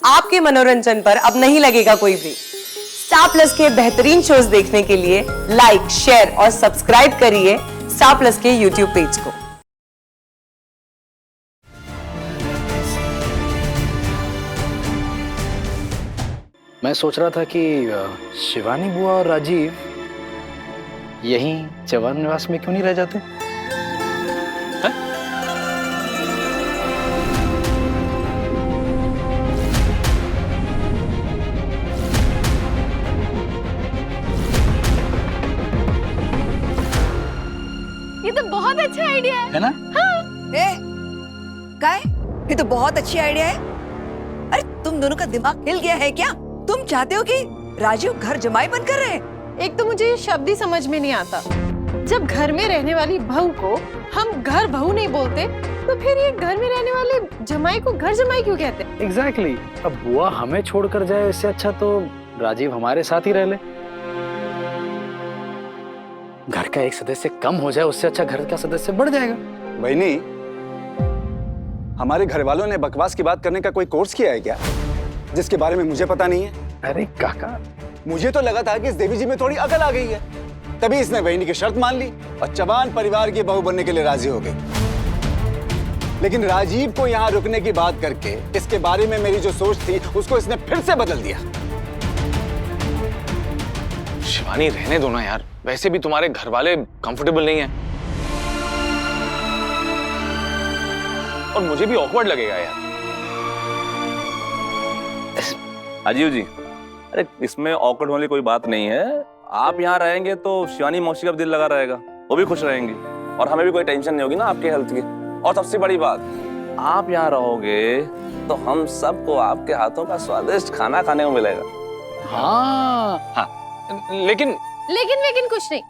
आपके मनोरंजन पर अब नहीं लगेगा कोई ब्रेक। स्टार प्लस के बेहतरीन शोज देखने के लिए लाइक, शेयर और सब्सक्राइब करिए स्टार प्लस के यूट्यूब पेज को। मैं सोच रहा था कि शिवानी बुआ और राजीव यहीं चौहान निवास में क्यों नहीं रह जाते? ये तो बहुत अच्छा आइडिया है ना? हाँ। क्या है? ये तो बहुत अच्छी आइडिया है। अरे तुम दोनों का दिमाग हिल गया है क्या? तुम चाहते हो कि राजीव घर जमाई बनकर रहे? एक तो मुझे ये शब्द ही समझ में नहीं आता। जब घर में रहने वाली बहू को हम घर बहू नहीं बोलते, तो फिर ये घर में रहने वाले जमाई को घर जमाई क्यों कहते हैं? एग्जैक्टली। अब बुआ हमें छोड़कर जाए, इससे अच्छा तो राजीव हमारे साथ ही रह ले। घर का एक सदस्य कम हो जाए, उससे अच्छा घर का सदस्य बढ़ जाएगा। बहनी, हमारे घर वालों ने बकवास की बात करने का कोई कोर्स किया है क्या, जिसके बारे में मुझे पता नहीं है? अरे काका, मुझे तो लगा था कि इस देवी जी में थोड़ी अकल आ गई है, तभी इसने बहनी की शर्त मान ली और चौहान परिवार की बहू बनने के लिए राजी हो गई। लेकिन राजीव को यहाँ रुकने की बात करके इसके बारे में मेरी जो सोच थी उसको इसने फिर से बदल दिया। शिवानी रहने दो ना यार, वैसे भी तुम्हारे घर वाले कंफर्टेबल नहीं हैं और मुझे भी ऑकवर्ड लगेगा यार। राजीव जी, अरे इसमें ऑकवर्ड वाली कोई बात नहीं है। आप यहाँ रहेंगे तो शिवानी मौसी का भी दिल लगा रहेगा, वो भी खुश रहेंगी और हमें भी कोई टेंशन नहीं होगी ना आपके हेल्थ की। और सबसे बड़ी बात, आप यहाँ रहोगे तो हम सबको आपके हाथों का स्वादिष्ट खाना खाने को मिलेगा। हाँ, लेकिन कुछ नहीं।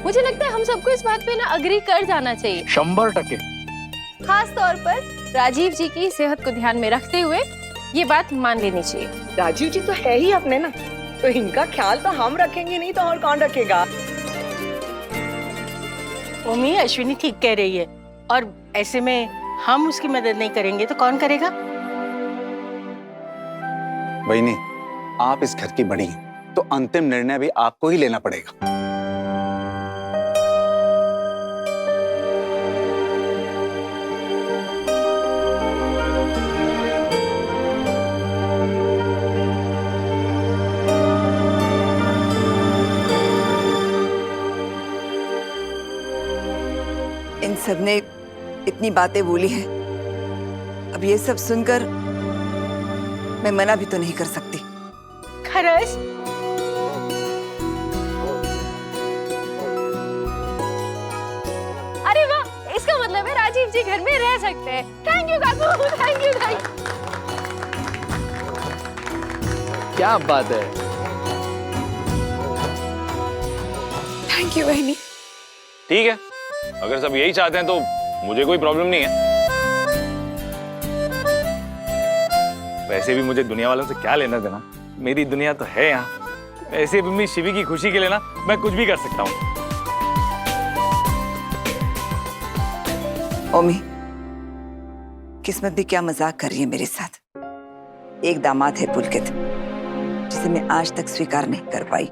मुझे लगता है हम सबको इस बात पे ना अग्री कर जाना चाहिए, 100%। खास तौर पर राजीव जी की सेहत को ध्यान में रखते हुए ये बात मान लेनी चाहिए। राजीव जी तो है ही अपने ना, तो इनका ख्याल तो हम रखेंगे नहीं तो और कौन रखेगा? ओमी, अश्विनी ठीक कह रही है, और ऐसे में हम उसकी मदद नहीं करेंगे तो कौन करेगा? बहनी, आप इस घर की बड़ी हैं, तो अंतिम निर्णय भी आपको ही लेना पड़ेगा। इन सबने इतनी बातें बोली हैं, अब ये सब सुनकर मैं मना भी तो नहीं कर सकती। खरस, अरे वाह, इसका मतलब है राजीव जी घर में रह सकते हैं। Thank you Kaku, thank you. क्या बात है। थैंक यू बहनी। ठीक है, अगर सब यही चाहते हैं तो मुझे कोई प्रॉब्लम नहीं है। वैसे भी मुझे दुनिया वालों से क्या लेना देना, मेरी दुनिया तो है यहाँ। वैसे भी मैं शिवी की खुशी के लिए ना मैं कुछ भी कर सकता हूँ। ओमी, किस्मत भी क्या मजाक कर रही है मेरे साथ। एक दामाद है पुलकित, जिसे मैं आज तक स्वीकार नहीं कर पाई,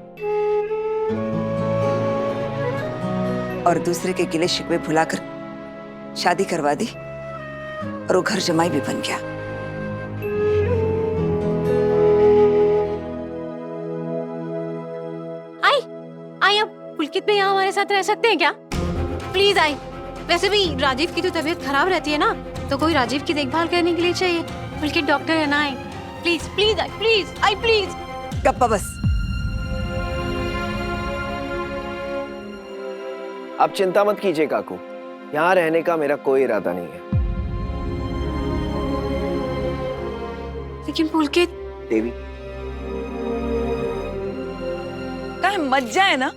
और दूसरे के गिले शिकवे भुलाकर शादी करवा दी और वो घर जमाई भी बन गया। आई अब पुलकित में यहाँ हमारे साथ रह सकते हैं क्या? Please I. वैसे भी राजीव की तो तबीयत खराब रहती है ना, तो कोई राजीव की देखभाल करने के लिए चाहिए। पुलकित डॉक्टर है ना, I please please I please I please. गप्पा बस। आप चिंता मत कीजिए काकू, यहाँ रहने का मेरा कोई इरादा नहीं है। लेकिन पुलकित देवी, कहीं मत जाए ना।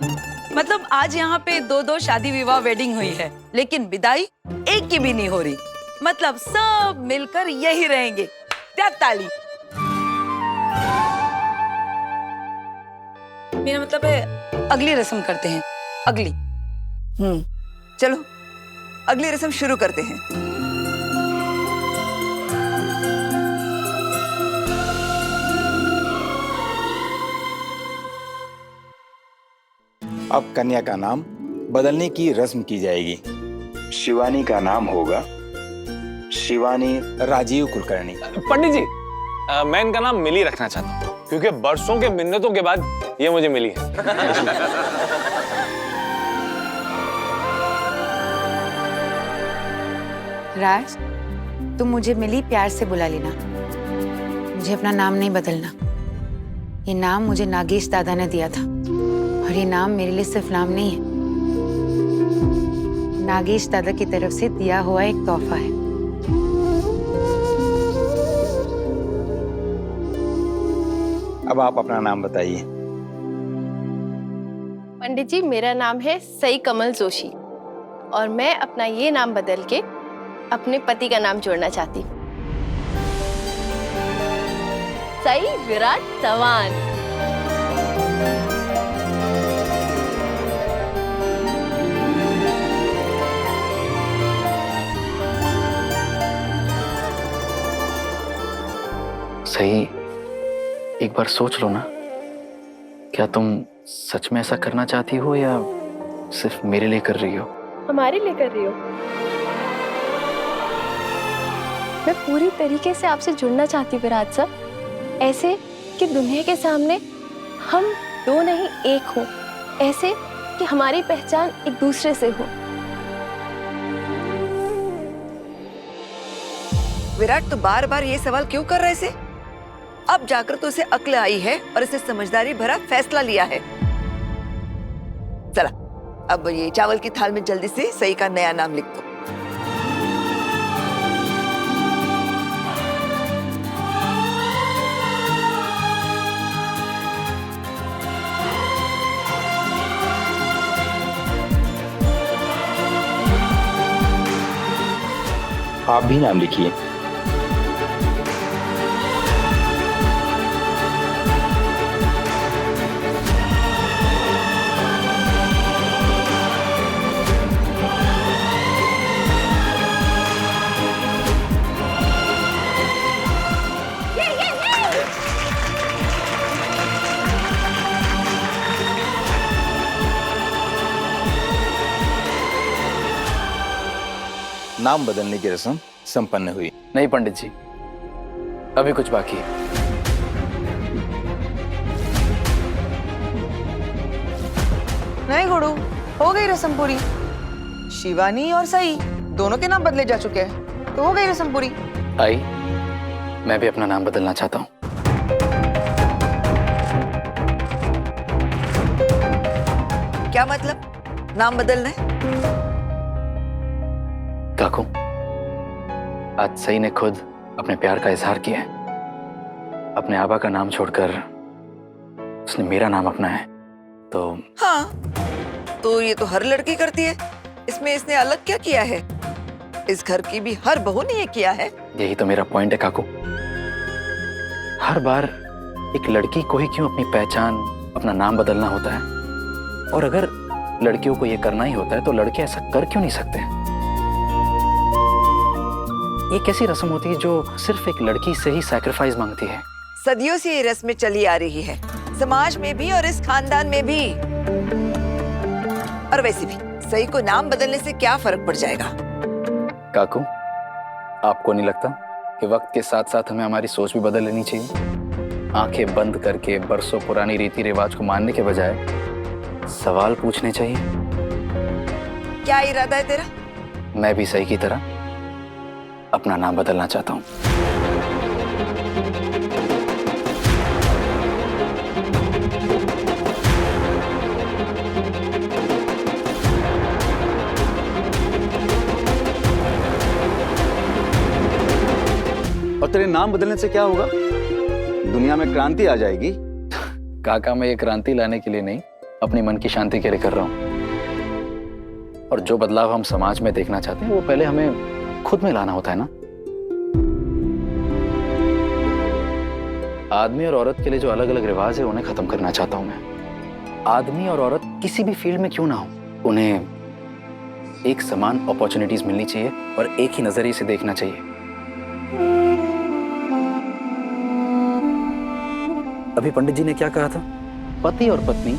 मतलब आज यहाँ पे दो शादी विवाह वेडिंग हुई है, लेकिन विदाई एक की भी नहीं हो रही। मतलब सब मिलकर यही रहेंगे। क्या ताली। मेरा मतलब है अगली रस्म करते हैं, अगली। चलो अगली रस्म शुरू करते हैं। अब कन्या का नाम बदलने की रस्म की जाएगी। शिवानी का नाम होगा शिवानी राजीव कुलकर्णी। पंडित जी, मैं इनका नाम मिली रखना चाहता हूँ क्योंकि बरसों के मिन्नतों के बाद ये मुझे मिली है। राज, तुम मुझे मिली प्यार से बुला लेना। मुझे अपना नाम नहीं बदलना। ये नाम मुझे नागेश दादा ने दिया था और ये नाम मेरे लिए सिर्फ नाम नहीं है, नागेश दादा की तरफ से दिया हुआ एक तोहफा है। अब आप अपना नाम बताइए। पंडित जी, मेरा नाम है सई कमल जोशी और मैं अपना ये नाम बदल के अपने पति का नाम जोड़ना चाहती हूँ, सई विराट चव्हाण। सही, एक बार सोच लो ना, क्या तुम सच में ऐसा करना चाहती हो या सिर्फ मेरे लिए कर रही हो? हमारे लिए कर रही हो? मैं पूरी तरीके से आपसे जुड़ना चाहती हूँ विराट सर, ऐसे कि दुनिया के सामने हम दो नहीं एक हो, ऐसे कि हमारी पहचान एक दूसरे से हो। विराट तो बार बार ये सवाल क्यों कर रहे थे? अब जाकर तो उसे अक्ल आई है और इसे समझदारी भरा फैसला लिया है। चला, अब ये चावल की थाल में जल्दी से सई का नया नाम लिख दो। आप भी नाम लिखिए। नाम बदलने की रस्म संपन्न हुई। नहीं पंडित जी, अभी कुछ बाकी है। नहीं गुरु, हो गई रस्म पूरी। शिवानी और सई दोनों के नाम बदले जा चुके हैं, तो हो गई रस्म पूरी। आई, मैं भी अपना नाम बदलना चाहता हूँ। क्या मतलब नाम बदलना है? काकू, आज सई ने खुद अपने प्यार का इजहार किया है। अपने आबा का नाम छोड़कर उसने मेरा नाम अपनाया है। तो हाँ, तो ये तो हर लड़की करती है, इसमें इसने अलग क्या किया है? इस घर की भी हर बहू ने ये किया है। यही तो मेरा पॉइंट है काकू। हर बार एक लड़की को ही क्यों अपनी पहचान, अपना नाम बदलना होता है? और अगर लड़कियों को ये करना ही होता है तो लड़के ऐसा कर क्यों नहीं सकते? ये कैसी रस्म होती है जो सिर्फ एक लड़की से ही सैक्रिफाइस मांगती है? सदियों से ये रस्में चली आ रही है, समाज में भी और इस खानदान में भी। और वैसे भी सई को नाम बदलने से क्या फर्क पड़ जाएगा? काकू, आपको नहीं लगता कि वक्त के साथ साथ हमें हमारी सोच भी बदल लेनी चाहिए? आंखें बंद करके बरसों पुरानी रीति रिवाज को मानने के बजाय सवाल पूछने चाहिए। क्या इरादा है तेरा? मैं भी सही की तरह अपना नाम बदलना चाहता हूँ। और तेरे नाम बदलने से क्या होगा? दुनिया में क्रांति आ जाएगी। काका, मैं ये क्रांति लाने के लिए नहीं, अपनी मन की शांति के लिए कर रहा हूँ। और जो बदलाव हम समाज में देखना चाहते हैं वो पहले हमें खुद में लाना होता है ना। आदमी और औरत के लिए जो अलग अलग रिवाज है उन्हें खत्म करना चाहता हूं मैं। आदमी और औरत किसी भी फील्ड में क्यों ना हो, उन्हें एक समान अपॉर्चुनिटीज मिलनी चाहिए और एक ही नजरिए से देखना चाहिए। अभी पंडित जी ने क्या कहा था? पति और पत्नी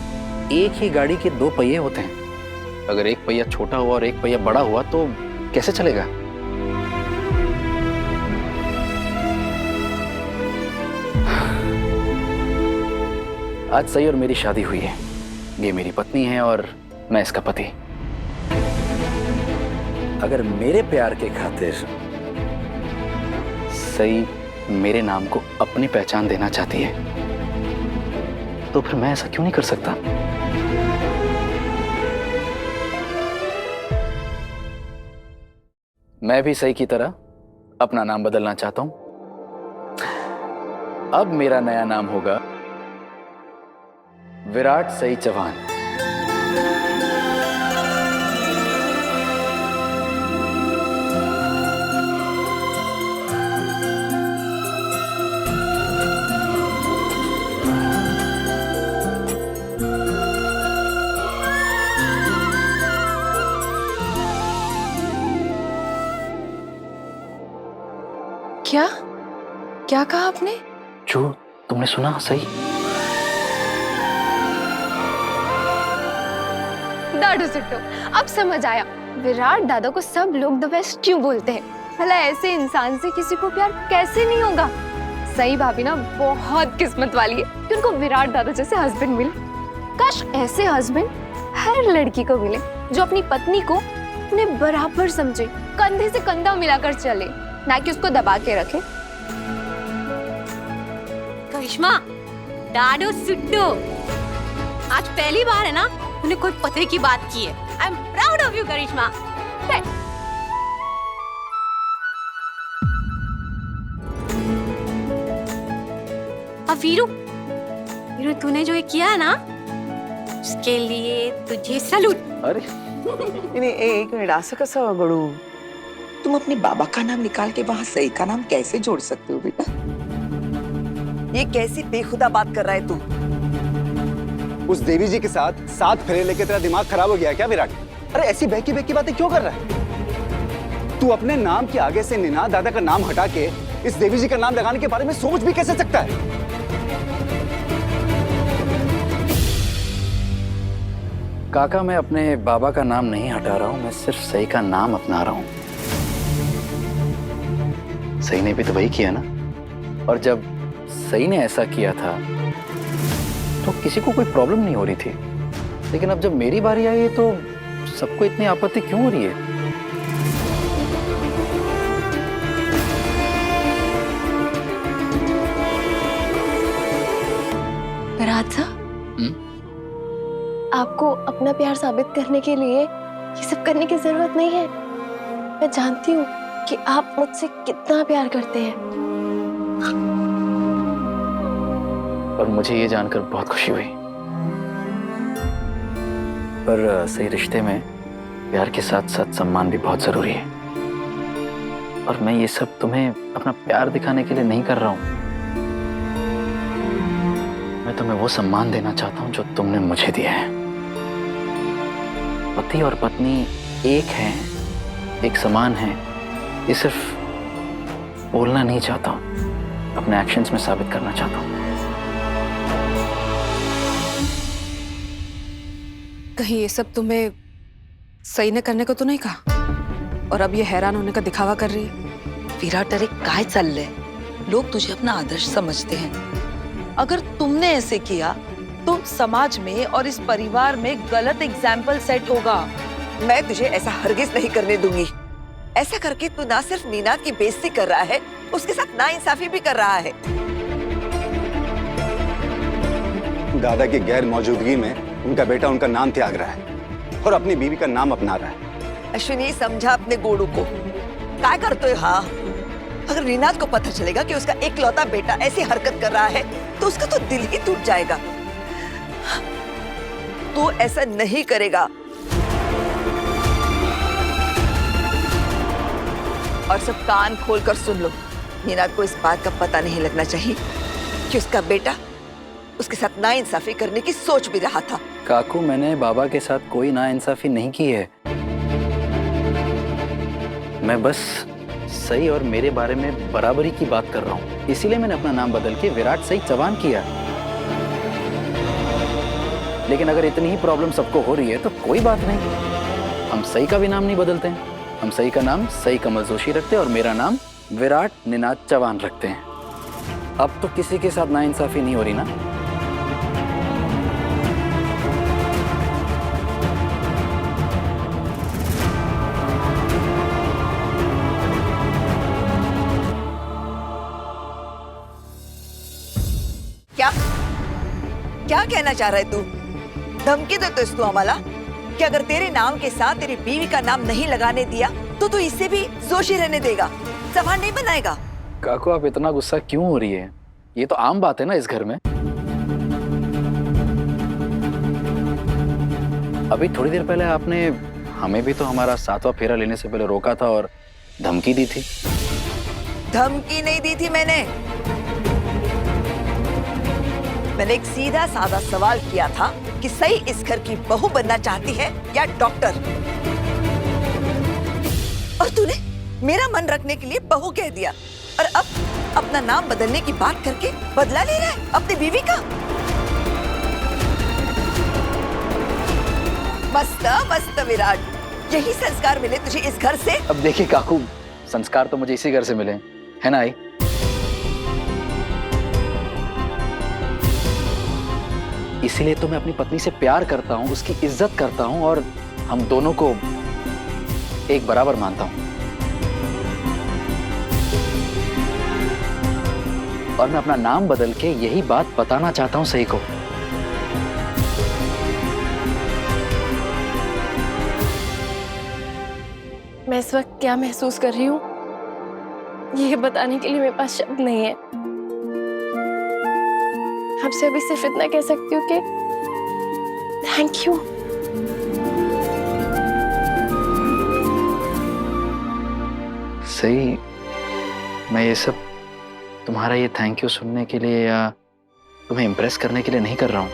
एक ही गाड़ी के दो पहिए होते हैं। अगर एक पहिया छोटा हुआ और एक पहिया बड़ा हुआ तो कैसे चलेगा? आज सही और मेरी शादी हुई है। ये मेरी पत्नी है और मैं इसका पति। अगर मेरे प्यार के खातिर सही मेरे नाम को अपनी पहचान देना चाहती है तो फिर मैं ऐसा क्यों नहीं कर सकता? मैं भी सही की तरह अपना नाम बदलना चाहता हूं। अब मेरा नया नाम होगा विराट सई चौहान। क्या क्या कहा आपने? जो तुमने सुना सही? दादू सुट्टो, अब समझ आया विराट दादा को सब लोग द बेस्ट क्यों बोलते हैं। भला ऐसे इंसान से किसी को प्यार कैसे नहीं होगा। सही भाभी ना बहुत किस्मत वाली है कि उनको विराट दादा जैसे हस्बैंड मिले। काश ऐसे हस्बैंड हर लड़की को मिले जो अपनी पत्नी को अपने बराबर समझे, कंधे से कंधा मिलाकर चले, ना कि उसको दबा के रखे। करिश्मा, दादू सुट्टो, आज पहली बार है ना उन्हें कोई पते की बात की है। I am proud of you Karishma. अब वीरू, वीरू तूने जो ये किया है ना उसके लिए तुझे सैल्यूट। अरे एक मिनिट, असं कसं वगळू? तुम अपने बाबा का नाम निकाल के वहाँ सई का नाम कैसे जोड़ सकते हो बेटा? ये कैसी बेखुदा बात कर रहा है तू? उस देवी जी के साथ 7 फेरे लेके तेरा दिमाग खराब हो गया क्या विराट? अरे ऐसी बहकी बहकी बातें क्यों कर रहा है तू? अपने नाम के आगे से निनाद दादा का नाम हटा के इस देवी जी का नाम लगाने के बारे में सोच भी कैसे सकता है? काका, मैं अपने बाबा का नाम नहीं हटा रहा हूं, मैं सिर्फ सही का नाम अपना रहा हूं। सही ने भी तो वही किया ना। और जब सही ने ऐसा किया था तो किसी को कोई प्रॉब्लम नहीं हो रही थी, लेकिन अब जब मेरी बारी आई है तो सबको इतनी आपत्ति क्यों हो रही है? विराट सा, आपको अपना प्यार साबित करने के लिए ये सब करने की जरूरत नहीं है। मैं जानती हूँ कि आप मुझसे कितना प्यार करते हैं। और मुझे ये जानकर बहुत खुशी हुई। पर सही रिश्ते में प्यार के साथ साथ सम्मान भी बहुत जरूरी है। और मैं ये सब तुम्हें अपना प्यार दिखाने के लिए नहीं कर रहा हूं। मैं तुम्हें वो सम्मान देना चाहता हूं जो तुमने मुझे दिया है। पति और पत्नी एक हैं, एक समान हैं। ये सिर्फ बोलना नहीं चाहता हूं, अपने एक्शंस में साबित करना चाहता हूं। कहीं ये सब तुम्हें सही ने करने को तो नहीं कहा और अब ये हैरान होने का दिखावा कर रही है? विराट, अरे काय चाललंय? लोग तुझे अपना आदर्श समझते हैं। अगर तुमने ऐसे किया तो समाज में और इस परिवार में गलत एग्जाम्पल सेट होगा। मैं तुझे ऐसा हरगिज नहीं करने दूंगी। ऐसा करके तू ना सिर्फ नीनाद की बेइज्जती कर रहा है, उसके साथ नाइंसाफी भी कर रहा है। दादा की गैर मौजूदगी में उनका बेटा उनका नाम त्याग रहा है और अपनी बीवी का नाम अपना रहा है। अश्विनी, समझा अपने गोड़ू को। क्या करते हो? हाँ, अगर नीनाद को पता चलेगा कि उसका एकलौता बेटा ऐसी हरकत कर रहा है तो उसका तो दिल ही टूट जाएगा। तो ऐसा नहीं करेगा। और सब कान खोलकर सुन लो, नीनाद को इस बात का पता नहीं लगना चाहिए कि उसका बेटा उसके साथ नाइंसाफी करने की सोच भी रहा था। काकू, मैंने बाबा के साथ कोई नाइंसाफी नहीं की है। मैं बस सही और मेरे बारे में बराबरी की बात कर रहा हूँ। इसीलिए मैंने अपना नाम बदल के विराट सई चौहान किया। लेकिन अगर इतनी ही प्रॉब्लम सबको हो रही है तो कोई बात नहीं, हम सई का भी नाम नहीं बदलते हैं। हम सई का नाम सई कमल जोशी रखते हैं और मेरा नाम विराट निनाद चौहान रखते हैं। अब तो किसी के साथ नाइंसाफी नहीं हो रही ना? क्या क्या कहना चाह रहा है तू? धमकी देते तू आम्हाला कि अगर तेरे नाम के साथ तेरी बीवी का नाम नहीं लगाने दिया तो तू इससे भी जोशी रहने देगा, चौहान नहीं बनाएगा? काकू आप इतना गुस्सा क्यों हो रही है? ये तो आम बात है ना इस घर में। अभी थोड़ी देर पहले आपने हमें भी तो हमारा 7वां फेरा लेने से पहले रोका था और धमकी दी थी। धमकी नहीं दी थी मैंने एक सीधा साधा सवाल किया था कि सही इस घर की बहू बनना चाहती है या डॉक्टर, और तूने मेरा मन रखने के लिए बहू कह दिया और अब अपना नाम बदलने की बात करके बदला ले रहा है अपनी बीवी का। मस्त मस्त विराट, यही संस्कार मिले तुझे इस घर से? अब देखिए काकू, संस्कार तो मुझे इसी घर से मिले, है ना आई? इसीलिए तो मैं अपनी पत्नी से प्यार करता हूँ, उसकी इज्जत करता हूँ और हम दोनों को एक बराबर मानता हूँ। और मैं अपना नाम बदल के यही बात बताना चाहता हूँ सई को। मैं इस वक्त क्या महसूस कर रही हूँ ये बताने के लिए मेरे पास शब्द नहीं है। आपसे अभी सिर्फ इतना कह सकती हूँ कि थैंक यू। सही, मैं ये सब तुम्हारा ये थैंक यू सुनने के लिए या तुम्हें इम्प्रेस करने के लिए नहीं कर रहा हूँ।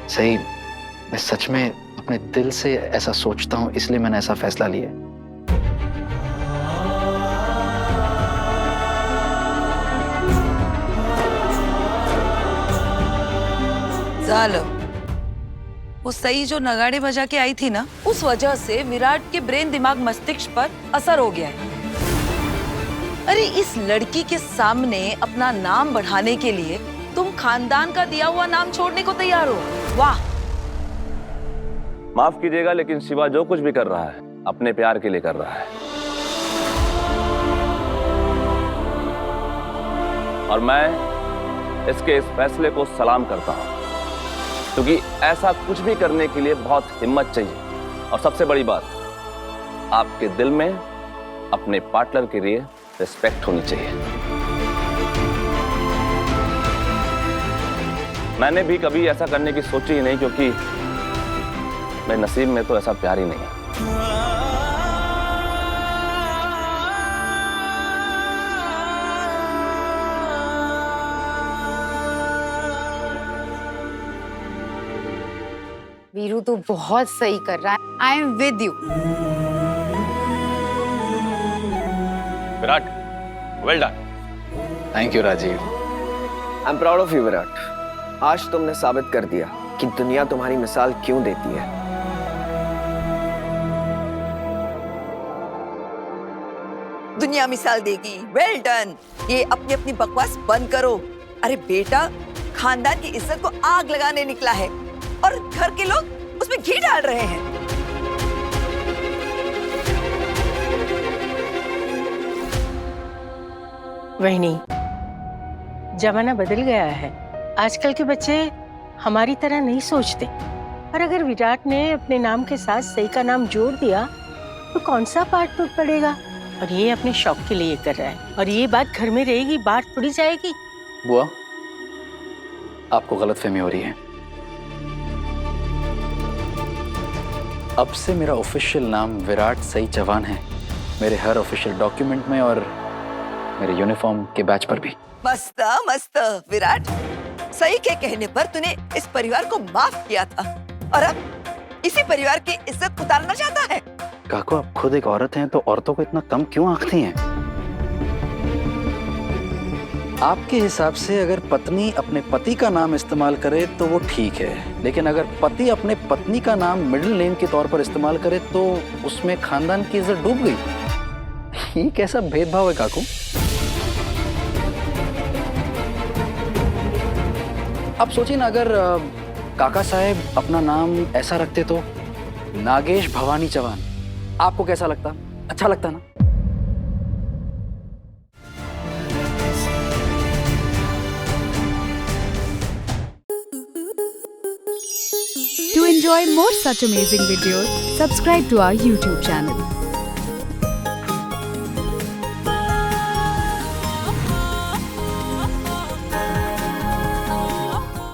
सही, मैं सच में अपने दिल से ऐसा सोचता हूँ, इसलिए मैंने ऐसा फैसला लिया। चलो, वो सही जो नगाड़े बजा के आई थी ना, उस वजह से विराट के ब्रेन दिमाग मस्तिष्क पर असर हो गया है। अरे इस लड़की के सामने अपना नाम बढ़ाने के लिए तुम खानदान का दिया हुआ नाम छोड़ने को तैयार हो? वाह! माफ कीजिएगा लेकिन शिवा जो कुछ भी कर रहा है अपने प्यार के लिए कर रहा है, और मैं इसके इस फैसले को सलाम करता हूं, क्योंकि ऐसा कुछ भी करने के लिए बहुत हिम्मत चाहिए। और सबसे बड़ी बात, आपके दिल में अपने पार्टनर के लिए रिस्पेक्ट होनी चाहिए। मैंने भी कभी ऐसा करने की सोची ही नहीं, क्योंकि मेरे नसीब में तो ऐसा प्यार ही नहीं है। वीरू तू बहुत सही कर रहा है। I am with you. Virat, well done. Thank you Rajiv. I am proud of you Virat. आज तुमने साबित कर दिया कि दुनिया तुम्हारी मिसाल क्यों देती है। दुनिया मिसाल देगी। Well done. ये अपनी अपनी बकवास बंद करो। अरे बेटा, खानदान की इज्जत को आग लगाने निकला है और घर के लोग उसमें घी डाल रहे हैं। वही, जमाना बदल गया है। आजकल के बच्चे हमारी तरह नहीं सोचते। और अगर विराट ने अपने नाम के साथ सई का नाम जोड़ दिया तो कौन सा पार्ट टूट पड़ेगा? और ये अपने शौक के लिए कर रहा है और ये बात घर में रहेगी, बाहर थोड़ी जाएगी। बुआ, आपको गलतफहमी हो रही है। अब से मेरा ऑफिशियल नाम विराट सई चौहान है, मेरे हर ऑफिशियल डॉक्यूमेंट में और मेरे यूनिफॉर्म के बैच पर भी। मस्त मस्त विराट, सही के कहने पर तूने इस परिवार को माफ किया था और अब इसी परिवार की इज्जत उतारना चाहता है। काकू, आप खुद एक औरत हैं तो औरतों को इतना कम क्यों आंकती हैं? आपके हिसाब से अगर पत्नी अपने पति का नाम इस्तेमाल करे तो वो ठीक है, लेकिन अगर पति अपने पत्नी का नाम मिडिल नेम के तौर पर इस्तेमाल करे तो उसमें खानदान की इज्जत डूब गई। ये कैसा भेदभाव है काकू? अब सोचिए ना, अगर काका साहेब अपना नाम ऐसा रखते तो नागेश भवानी चौहान, आपको कैसा लगता? अच्छा लगता ना? To enjoy more such amazing videos, subscribe to our YouTube channel.